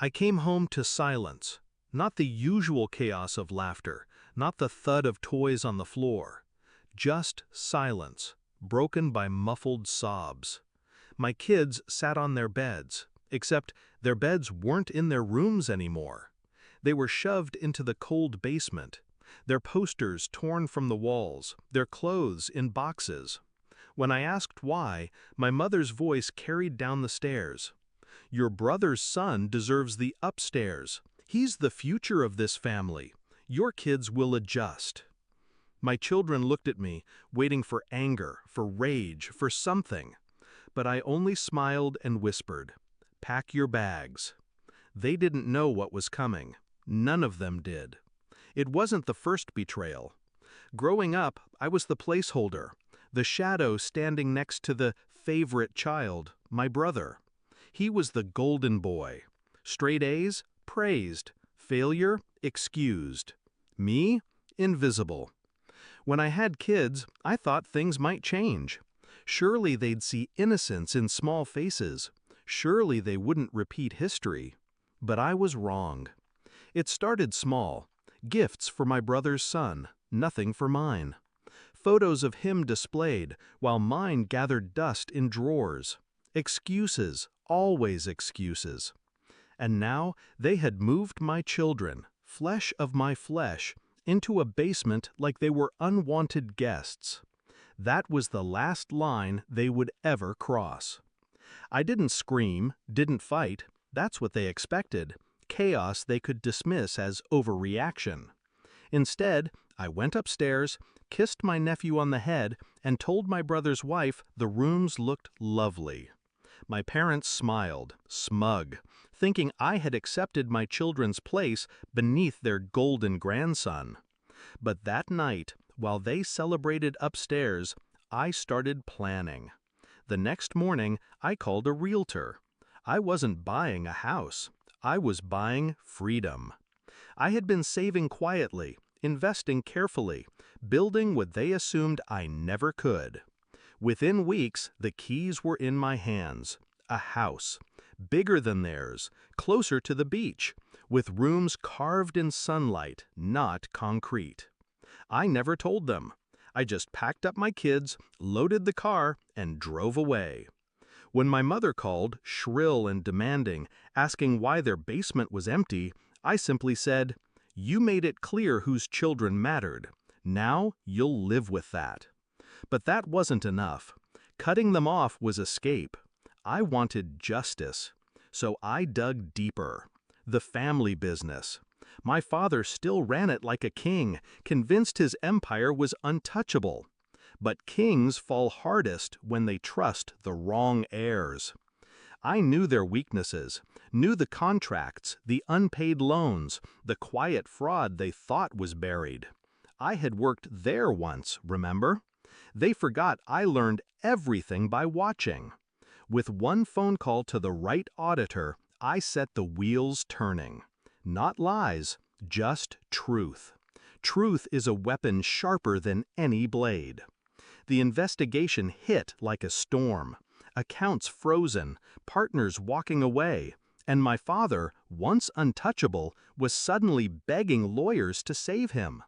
I came home to silence, not the usual chaos of laughter, not the thud of toys on the floor. Just silence, broken by muffled sobs. My kids sat on their beds, except their beds weren't in their rooms anymore. They were shoved into the cold basement, their posters torn from the walls, their clothes in boxes. When I asked why, my mother's voice carried down the stairs. "Your brother's son deserves the upstairs. He's the future of this family. Your kids will adjust." My children looked at me, waiting for anger, for rage, for something. But I only smiled and whispered, "Pack your bags." They didn't know what was coming. None of them did. It wasn't the first betrayal. Growing up, I was the placeholder, the shadow standing next to the favorite child, my brother. He was the golden boy. Straight A's, praised. Failure, excused. Me, invisible. When I had kids, I thought things might change. Surely they'd see innocence in small faces. Surely they wouldn't repeat history. But I was wrong. It started small. Gifts for my brother's son, nothing for mine. Photos of him displayed, while mine gathered dust in drawers. Excuses, always excuses. And now they had moved my children, flesh of my flesh, into a basement like they were unwanted guests. That was the last line they would ever cross. I didn't scream, didn't fight. That's what they expected. Chaos they could dismiss as overreaction. Instead, I went upstairs, kissed my nephew on the head, and told my brother's wife the rooms looked lovely. My parents smiled, smug, thinking I had accepted my children's place beneath their golden grandson. But that night, while they celebrated upstairs, I started planning. The next morning, I called a realtor. I wasn't buying a house. I was buying freedom. I had been saving quietly, investing carefully, building what they assumed I never could. Within weeks, the keys were in my hands. A house, bigger than theirs, closer to the beach, with rooms carved in sunlight, not concrete. I never told them. I just packed up my kids, loaded the car, and drove away. When my mother called, shrill and demanding, asking why their basement was empty, I simply said, "You made it clear whose children mattered. Now you'll live with that." But that wasn't enough. Cutting them off was escape. I wanted justice. So I dug deeper. The family business. My father still ran it like a king, convinced his empire was untouchable. But kings fall hardest when they trust the wrong heirs. I knew their weaknesses, knew the contracts, the unpaid loans, the quiet fraud they thought was buried. I had worked there once, remember? They forgot I learned everything by watching. With one phone call to the right auditor, I set the wheels turning. Not lies, just truth. Truth is a weapon sharper than any blade. The investigation hit like a storm. Accounts frozen, partners walking away, and my father, once untouchable, was suddenly begging lawyers to save him.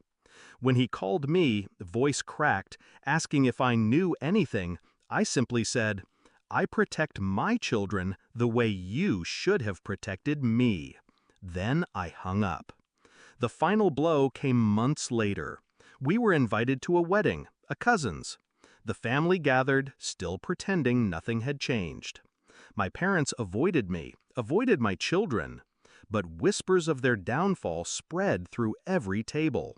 When he called me, voice cracked, asking if I knew anything, I simply said, "I protect my children the way you should have protected me." Then I hung up. The final blow came months later. We were invited to a wedding, a cousin's. The family gathered, still pretending nothing had changed. My parents avoided me, avoided my children. But whispers of their downfall spread through every table.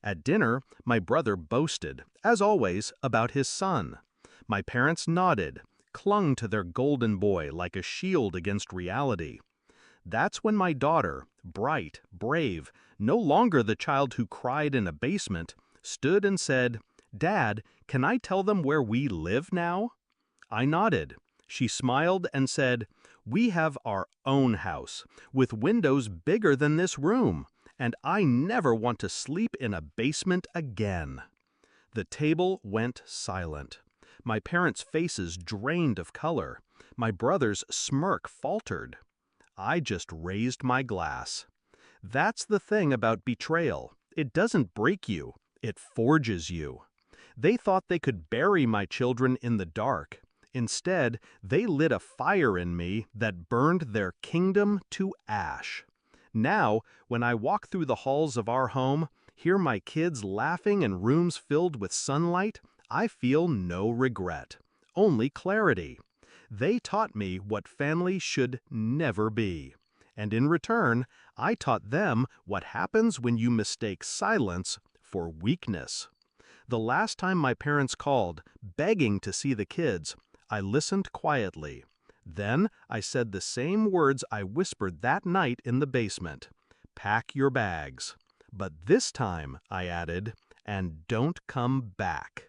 At dinner, my brother boasted, as always, about his son. My parents nodded, clung to their golden boy like a shield against reality. That's when my daughter, bright, brave, no longer the child who cried in a basement, stood and said, "Dad, can I tell them where we live now?" I nodded. She smiled and said, "We have our own house, with windows bigger than this room, and I never want to sleep in a basement again." The table went silent. My parents' faces drained of color. My brother's smirk faltered. I just raised my glass. That's the thing about betrayal. It doesn't break you, it forges you. They thought they could bury my children in the dark. Instead, they lit a fire in me that burned their kingdom to ash. Now, when I walk through the halls of our home, hear my kids laughing in rooms filled with sunlight, I feel no regret, only clarity. They taught me what family should never be. And in return, I taught them what happens when you mistake silence for weakness. The last time my parents called, begging to see the kids, I listened quietly. Then I said the same words I whispered that night in the basement. Pack your bags. But this time, I added, and don't come back.